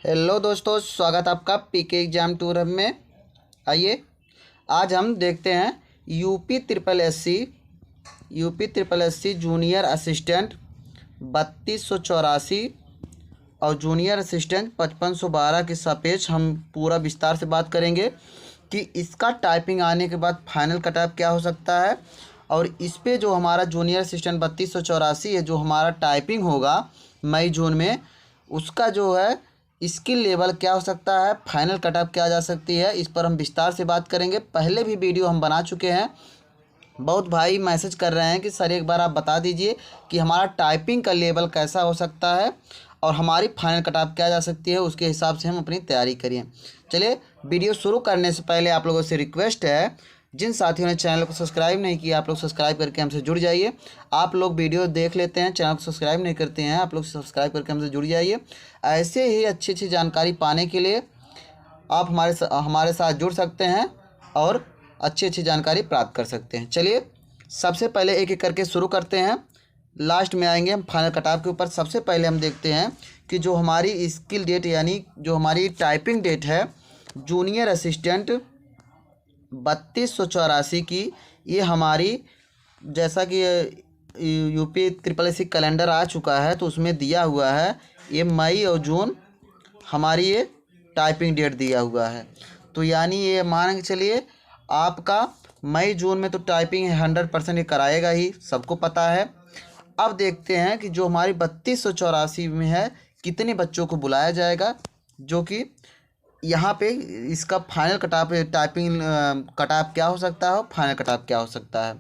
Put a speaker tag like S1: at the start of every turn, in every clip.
S1: Hello दोस्तों, स्वागत आपका पीके एग्जाम टूर में। आइए आज हम देखते हैं UP triple S C junior assistant 3284 और जूनियर असिस्टेंट 5512 के सापेक्ष हम पूरा विस्तार से बात करेंगे कि इसका टाइपिंग आने के बाद फाइनल कटऑफ क्या हो सकता है। और इस पे जो हमारा जूनियर असिस्टेंट 3284 है, जो हमारा टाइपिंग होगा मई जून में, उसका जो है स्किल लेवल क्या हो सकता है, फाइनल कटऑफ क्या जा सकती है, इस पर हम विस्तार से बात करेंगे। पहले भी वीडियो हम बना चुके हैं। बहुत भाई मैसेज कर रहे हैं कि सर एक बार आप बता दीजिए कि हमारा टाइपिंग का लेवल कैसा हो सकता है और हमारी फाइनल कटऑफ क्या जा सकती है, उसके हिसाब से हम अपनी तैयारी करिए। चलिए, वीडियो शुरू करने से पहले आप लोगों से रिक्वेस्ट है, जिन साथियों ने चैनल को सब्सक्राइब नहीं किया, आप लोग सब्सक्राइब करके हमसे जुड़ जाइए। आप लोग वीडियो देख लेते हैं, चैनल को सब्सक्राइब नहीं करते हैं, आप लोग सब्सक्राइब करके हमसे जुड़ जाइए। ऐसे ही अच्छी अच्छी जानकारी पाने के लिए आप हमारे साथ जुड़ सकते हैं और अच्छी अच्छी जानकारी प्राप्त कर सकते हैं। चलिए, सबसे पहले एक एक करके शुरू करते हैं, लास्ट में आएंगे हम फाइनल कटऑफ के ऊपर। सबसे पहले हम देखते हैं कि जो हमारी स्किल डेट यानी जो हमारी टाइपिंग डेट है जूनियर असिस्टेंट 3284 की, ये हमारी, जैसा कि UP triple S C calendar आ चुका है तो उसमें दिया हुआ है ये मई और जून हमारी ये टाइपिंग डेट दिया हुआ है। तो यानी ये मान के चलिए आपका मई जून में तो टाइपिंग 100% ये कराएगा ही, सबको पता है। अब देखते हैं कि जो हमारी 3284 में है कितने बच्चों को बुलाया जाएगा, जो कि यहाँ पे इसका फाइनल कटऑफ टाइपिंग कटऑफ क्या हो सकता है, फाइनल कटऑफ क्या हो सकता है।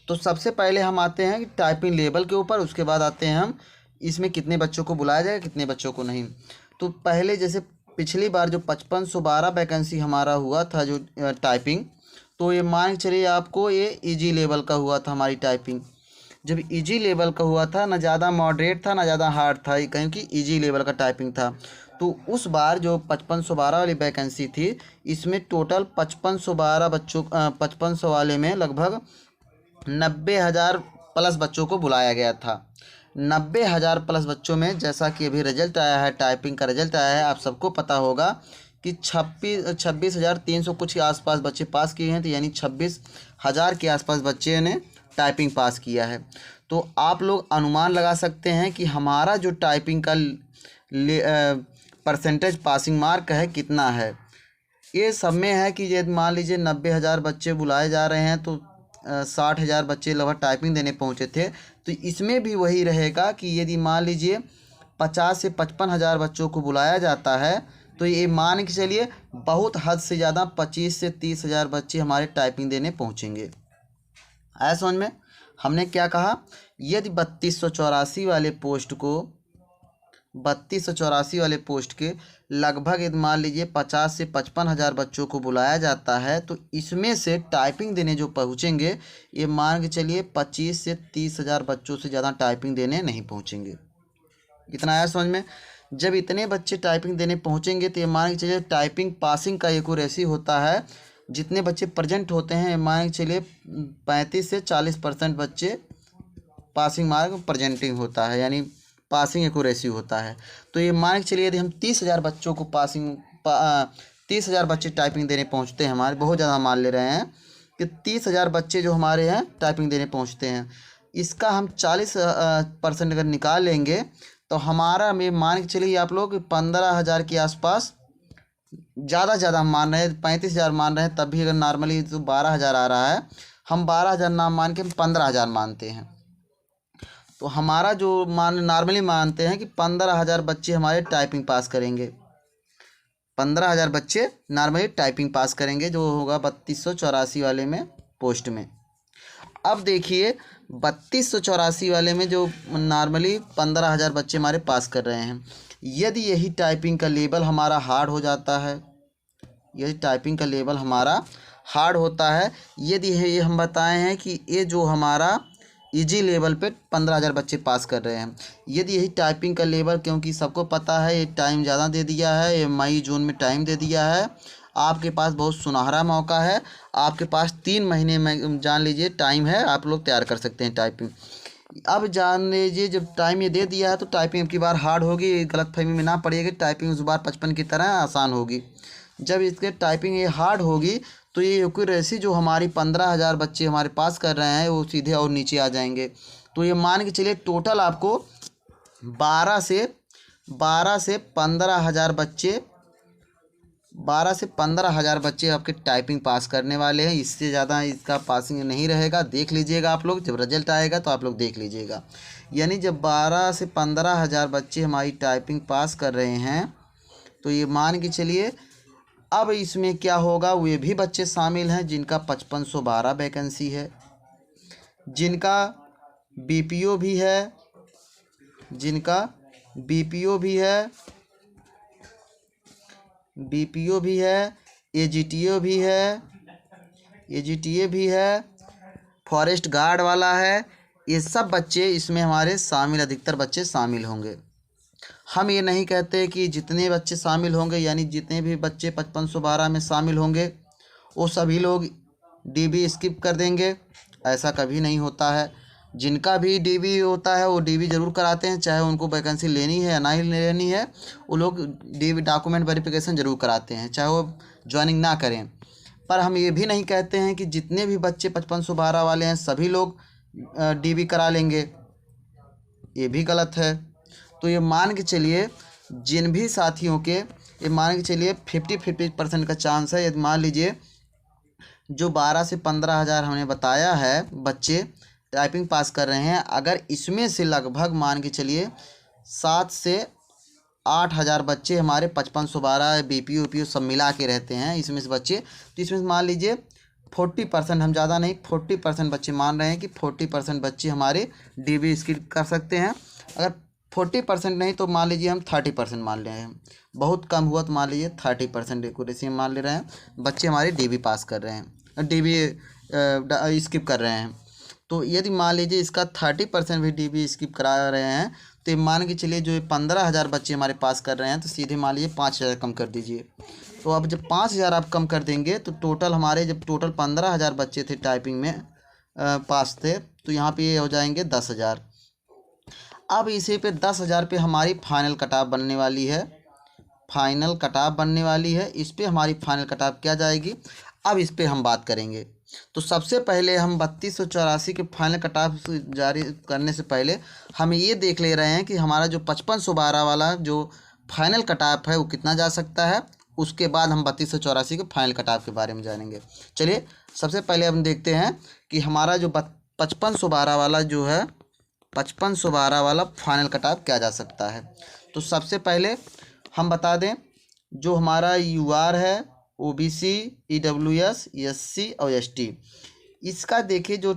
S1: तो सबसे पहले हम आते हैं कि टाइपिंग लेवल के ऊपर, उसके बाद आते हैं हम इसमें कितने बच्चों को बुलाया जाएगा, कितने बच्चों को नहीं। तो पहले जैसे पिछली बार जो 5512 वैकेंसी हमारा हुआ था जो टाइपिंग, तो ये मान के चलिए आपको ये ईजी लेवल का हुआ था हमारी टाइपिंग। जब इजी लेवल का हुआ था, ना ज़्यादा मॉडरेट था ना ज़्यादा हार्ड था, क्योंकि इजी लेवल का टाइपिंग था। तो उस बार जो 5512 वाली वैकेंसी थी, इसमें टोटल 5512 बच्चों 5500 वाले में लगभग 90,000 प्लस बच्चों को बुलाया गया था। 90,000 प्लस बच्चों में, जैसा कि अभी रिजल्ट आया है, टाइपिंग का रिजल्ट आया है, आप सबको पता होगा कि 26,300 कुछ के आसपास बच्चे पास किए हैं। तो यानी 26,000 के आसपास बच्चे ने टाइपिंग पास किया है। तो आप लोग अनुमान लगा सकते हैं कि हमारा जो टाइपिंग का परसेंटेज पासिंग मार्क है कितना है। ये सब में है कि ये मान लीजिए 90,000 बच्चे बुलाए जा रहे हैं तो 60,000 बच्चे लगभग टाइपिंग देने पहुंचे थे। तो इसमें भी वही रहेगा कि यदि मान लीजिए 50 से 55,000 बच्चों को बुलाया जाता है, तो ये मान के चलिए बहुत हद से ज़्यादा 25 से 30,000 बच्चे हमारे टाइपिंग देने पहुँचेंगे। आया समझ में? हमने क्या कहा, यदि 3284 वाले पोस्ट के लगभग यदि मान लीजिए 50 से 55,000 बच्चों को बुलाया जाता है, तो इसमें से टाइपिंग देने जो पहुँचेंगे, ये मान के चलिए 25 से 30,000 बच्चों से ज़्यादा टाइपिंग देने नहीं पहुँचेंगे। इतना आया समझ में? जब इतने बच्चे टाइपिंग देने पहुँचेंगे तो ये मान के चलिए टाइपिंग पासिंग का एक रेशी होता है, जितने बच्चे प्रेजेंट होते हैं मान के चलिए 35 से 40% बच्चे पासिंग मार्क प्रेजेंटिंग होता है, यानी पासिंग एक्यूरेसी होता है। तो ये मान के चलिए यदि हम 30,000 बच्चों को 30,000 बच्चे टाइपिंग देने पहुंचते हैं, हमारे बहुत ज़्यादा मान ले रहे हैं कि 30,000 बच्चे जो हमारे हैं टाइपिंग देने पहुंचते हैं, इसका हम 40% अगर निकाल लेंगे तो हमारा, में मान के चलिए आप लोग 15,000 के आसपास, ज़्यादा हम मान रहे हैं 35,000 मान रहे हैं, तब भी अगर नॉर्मली तो 12,000 आ रहा है, हम 12,000 नाम मान के 15,000 मानते हैं। तो हमारा जो नॉर्मली मानते हैं कि 15,000 बच्चे हमारे टाइपिंग पास करेंगे, 15,000 बच्चे नॉर्मली टाइपिंग पास करेंगे, जो होगा 3284 वाले में पोस्ट में। अब देखिए 3284 वाले में जो नॉर्मली 15,000 बच्चे हमारे पास कर रहे हैं, यदि यही टाइपिंग का लेवल हमारा हार्ड हो जाता है, यदि टाइपिंग का लेवल हमारा हार्ड होता है, यदि ये हम बताए हैं कि ये जो हमारा इजी लेवल पे 15,000 बच्चे पास कर रहे हैं, यदि यही टाइपिंग का लेवल, क्योंकि सबको पता है ये टाइम ज़्यादा दे दिया है, ये मई जून में टाइम दे दिया है, आपके पास बहुत सुनहरा मौका है, आपके पास 3 महीने में जान लीजिए टाइम है, आप लोग तैयार कर सकते हैं टाइपिंग। अब जान लीजिए जब टाइम ये दे दिया है तो टाइपिंग अब की बार हार्ड होगी, गलतफहमी में ना पड़िएगा। टाइपिंग उस बार 55 की तरह आसान होगी। जब इसके टाइपिंग ये हार्ड होगी तो ये एक्यूरेसी जो हमारी 15,000 बच्चे हमारे पास कर रहे हैं वो सीधे और नीचे आ जाएंगे। तो ये मान के चलिए टोटल आपको 12 से 15,000 बच्चे 12 से 15,000 बच्चे आपके टाइपिंग पास करने वाले हैं। इससे ज़्यादा इसका पासिंग नहीं रहेगा। देख लीजिएगा आप लोग, जब रिजल्ट आएगा तो आप लोग देख लीजिएगा। यानी जब 12 से 15,000 बच्चे हमारी टाइपिंग पास कर रहे हैं तो ये मान के चलिए अब इसमें क्या होगा, वे भी बच्चे शामिल हैं जिनका 5512 वैकेंसी है, जिनका बीपीओ भी है, जिनका बीपीओ भी है, बीपीओ भी है, एजीटीओ भी है, एजीटीए भी है, फॉरेस्ट गार्ड वाला है। ये सब बच्चे इसमें हमारे शामिल, अधिकतर बच्चे शामिल होंगे। हम ये नहीं कहते कि जितने बच्चे शामिल होंगे यानी जितने भी बच्चे 5512 में शामिल होंगे वो सभी लोग डीबी स्किप कर देंगे, ऐसा कभी नहीं होता है। जिनका भी डीबी होता है वो डीबी ज़रूर कराते हैं, चाहे उनको वैकेंसी लेनी है या ना ही लेनी है, वो लोग डीबी डॉक्यूमेंट वेरिफिकेशन ज़रूर कराते हैं, चाहे वो ज्वाइनिंग ना करें। पर हम ये भी नहीं कहते हैं कि जितने भी बच्चे 5512 वाले हैं सभी लोग डीबी करा लेंगे, ये भी गलत है। तो ये मान के चलिए जिन भी साथियों के, ये मान के चलिए 50-50% का चांस है। यदि मान लीजिए जो 12 से 15,000 हमने बताया है बच्चे टाइपिंग पास कर रहे हैं, अगर इसमें से लगभग मान के चलिए 7 से 8,000 बच्चे हमारे 5512 बीपीओ यूपीओ सब मिला के रहते हैं इसमें से बच्चे, तो इसमें से मान लीजिए 40%, हम ज़्यादा नहीं 40% बच्चे मान रहे हैं कि 40% बच्चे हमारे डीबी स्किप कर सकते हैं। अगर 40% नहीं तो मान लीजिए हम 30% मान ले रहे हैं, बहुत कम हुआ तो मान लीजिए 30% एक्यूरेसी मान ले रहे हैं, बच्चे हमारे डीबी पास कर रहे हैं, डीबी स्किप कर रहे हैं। तो यदि मान लीजिए इसका 30% भी डीबी स्किप करा रहे हैं तो ये मान के चलिए जो 15,000 बच्चे हमारे पास कर रहे हैं तो सीधे मान लीजिए 5,000 कम कर दीजिए। तो अब जब 5,000 आप कम कर देंगे तो टोटल हमारे जब टोटल 15,000 बच्चे थे टाइपिंग में पास थे तो यहाँ पे ये हो जाएंगे 10,000। अब इसी पे 10,000 पे हमारी फाइनल कटाप बनने वाली है, फाइनल कटाप बनने वाली है। इस पे हमारी फाइनल कटाप क्या जाएगी, अब इस पे हम बात करेंगे। तो सबसे पहले हम 3284 के फाइनल कटाप जारी करने से पहले हम ये देख ले रहे हैं कि हमारा जो 5512 वाला जो फाइनल कटाप है वो कितना जा सकता है। उसके बाद हम 3284 के फाइनल कटाप के बारे में जानेंगे। चलिए सबसे पहले हम देखते हैं कि हमारा जो 5512 वाला जो है 5512 वाला फाइनल कटाप क्या जा सकता है। तो सबसे पहले हम बता दें जो हमारा यूआर है, ओबीसी, ईडब्ल्यूएस, एससी और एसटी, इसका देखिए जो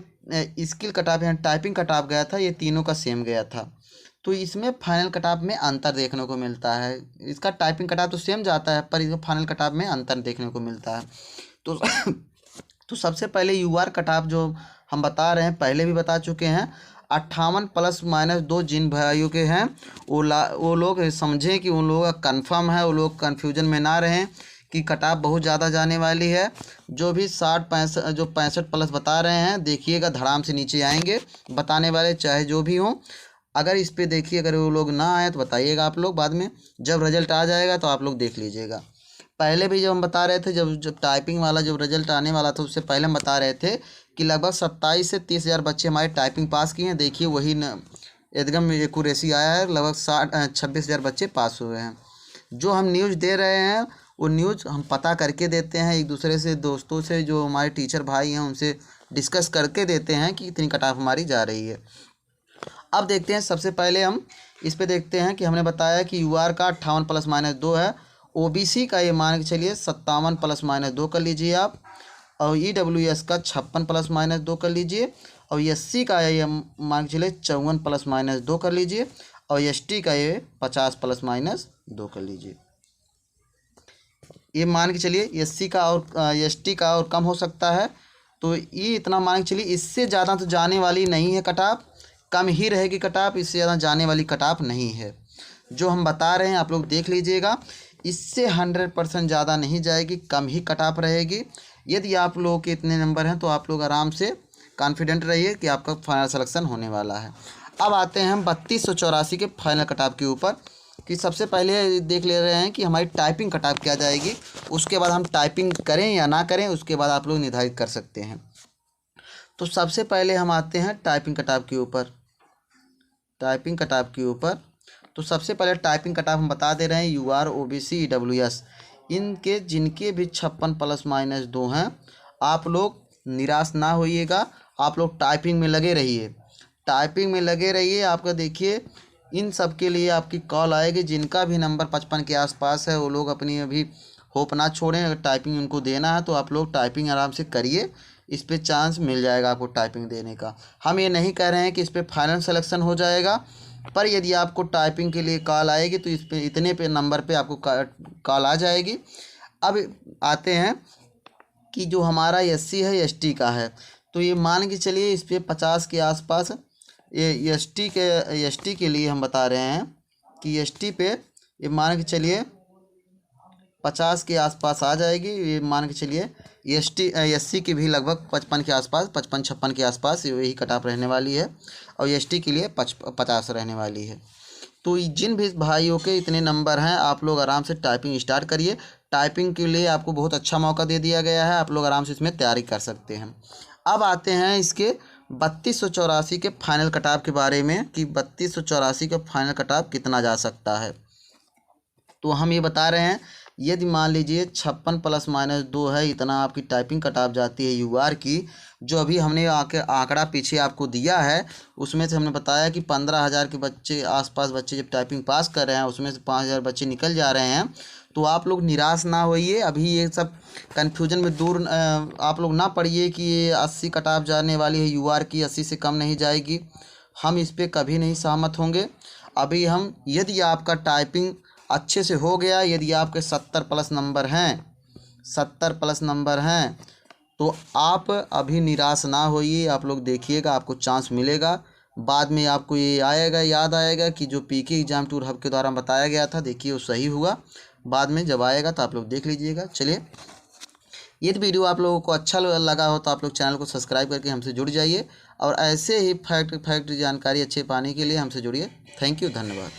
S1: स्किल कटाप है टाइपिंग कटाप गया था ये तीनों का सेम गया था। तो इसमें फाइनल कटाप में अंतर देखने को मिलता है। इसका टाइपिंग कटाप तो सेम जाता है पर इसमें फाइनल कटाप में अंतर देखने को मिलता है। तो तो सबसे पहले यूआर कटाप जो हम बता रहे हैं पहले भी बता चुके हैं, 58 ± 2 जिन भाइयों के हैं वो लोग समझें कि उन लोगों का कन्फर्म है, वो लोग कन्फ्यूजन में ना रहें कि कटाप बहुत ज़्यादा जाने वाली है। जो भी 65 प्लस बता रहे हैं देखिएगा धड़ाम से नीचे आएंगे बताने वाले, चाहे जो भी हों। अगर इस पे देखिए अगर वो लोग ना आए तो बताइएगा आप लोग, बाद में जब रिजल्ट आ जाएगा तो आप लोग देख लीजिएगा। पहले भी जब हम बता रहे थे जब टाइपिंग वाला जब रिजल्ट आने वाला था उससे पहले हम बता रहे थे कि लगभग 27 से 30,000 बच्चे हमारे टाइपिंग पास किए हैं। देखिए वही एकदम एक्यूरेसी आया है, लगभग 26,000 बच्चे पास हुए हैं। जो हम न्यूज़ दे रहे हैं वो न्यूज़ हम पता करके देते हैं, एक दूसरे से दोस्तों से जो हमारे टीचर भाई हैं उनसे डिस्कस करके देते हैं कि इतनी कटाफ हमारी जा रही है। अब देखते हैं सबसे पहले हम इस पे देखते हैं कि हमने बताया कि यूआर का 58 ± 2 है, ओबीसी का ये मान के चलिए 57 ± 2 कर लीजिए आप, और ईडब्ल्यूएस का 56 ± 2 कर लीजिए, और एससी का ये मान के चलिए 54 ± 2 कर लीजिए, और एसटी का ये 50 ± 2 कर लीजिए। ये मान के चलिए एससी का और एसटी का और कम हो सकता है, तो ये इतना मान के चलिए। इससे ज़्यादा तो जाने वाली नहीं है कटाप, कम ही रहेगी कटाप, इससे ज़्यादा जाने वाली कटाप नहीं है। जो हम बता रहे हैं आप लोग देख लीजिएगा, इससे 100% ज़्यादा नहीं जाएगी, कम ही कटाप रहेगी। यदि आप लोगों के इतने नंबर हैं तो आप लोग आराम से कॉन्फिडेंट रहिए कि आपका फाइनल सिलेक्शन होने वाला है। अब आते हैं हम 3284 के फाइनल कट-ऑफ के ऊपर, कि सबसे पहले देख ले रहे हैं कि हमारी टाइपिंग कट ऑफ क्या जाएगी। उसके बाद हम टाइपिंग करें या ना करें, उसके बाद आप लोग निर्धारित कर सकते हैं। तो सबसे पहले हम आते हैं टाइपिंग कट ऑफ के ऊपर। टाइपिंग कट ऑफ के ऊपर तो सबसे पहले टाइपिंग कट ऑफ हम बता दे रहे हैं UR OBC EWS, इनके जिनके भी 56+-2 हैं, आप लोग निराश ना होइएगा। आप लोग टाइपिंग में लगे रहिए, टाइपिंग में लगे रहिए। आपका देखिए इन सब के लिए आपकी कॉल आएगी। जिनका भी नंबर 55 के आसपास है वो लोग अपनी अभी होप ना छोड़ें। अगर टाइपिंग उनको देना है तो आप लोग टाइपिंग आराम से करिए, इस पे चांस मिल जाएगा आपको टाइपिंग देने का। हम ये नहीं कह रहे हैं कि इस पे फाइनल सिलेक्शन हो जाएगा, पर यदि आपको टाइपिंग के लिए कॉल आएगी तो इस पे इतने पे नंबर पे आपको कॉल आ जाएगी। अब आते हैं कि जो हमारा SC है ST का है, तो ये मान के चलिए इस पे 50 के आसपास, ये ST के लिए हम बता रहे हैं कि ST पे ये मान के चलिए 50 के आसपास आ जाएगी। ये मान के चलिए SC की भी लगभग 55 के आसपास, 55-56 के आसपास यही कट ऑफ रहने वाली है, और ST के लिए 50 रहने वाली है। तो जिन भी भाइयों के इतने नंबर हैं, आप लोग आराम से टाइपिंग स्टार्ट करिए। टाइपिंग के लिए आपको बहुत अच्छा मौका दे दिया गया है, आप लोग आराम से इसमें तैयारी कर सकते हैं। अब आते हैं इसके 3284 के फाइनल कट ऑफ के बारे में, कि 3284 का फाइनल कट ऑफ कितना जा सकता है। तो हम ये बता रहे हैं, यदि मान लीजिए 56+-2 है, इतना आपकी टाइपिंग कट ऑफ जाती है UR की, जो अभी हमने आंकड़ा पीछे आपको दिया है, उसमें से हमने बताया कि 15,000 के बच्चे आसपास बच्चे जब टाइपिंग पास कर रहे हैं, उसमें से 5,000 बच्चे निकल जा रहे हैं। तो आप लोग निराश ना होइए, अभी ये सब कन्फ्यूजन में दूर आप लोग ना पड़िए कि ये 80 कट ऑफ जाने वाली है UR की, 80 से कम नहीं जाएगी। हम इस पर कभी नहीं सहमत होंगे। अभी हम, यदि आपका टाइपिंग अच्छे से हो गया, यदि आपके 70+ नंबर हैं, 70+ नंबर हैं, तो आप अभी निराश ना होइए। आप लोग देखिएगा, आपको चांस मिलेगा। बाद में आपको ये आएगा, याद आएगा कि जो PK एग्ज़ाम टूर हब के द्वारा बताया गया था, देखिए वो सही हुआ। बाद में जब आएगा तो आप लोग देख लीजिएगा। चलिए, ये वीडियो आप लोगों को अच्छा लगा हो तो आप लोग चैनल को सब्सक्राइब करके हमसे जुड़ जाइए, और ऐसे ही फैक्ट जानकारी अच्छे पाने के लिए हमसे जुड़िए। थैंक यू, धन्यवाद।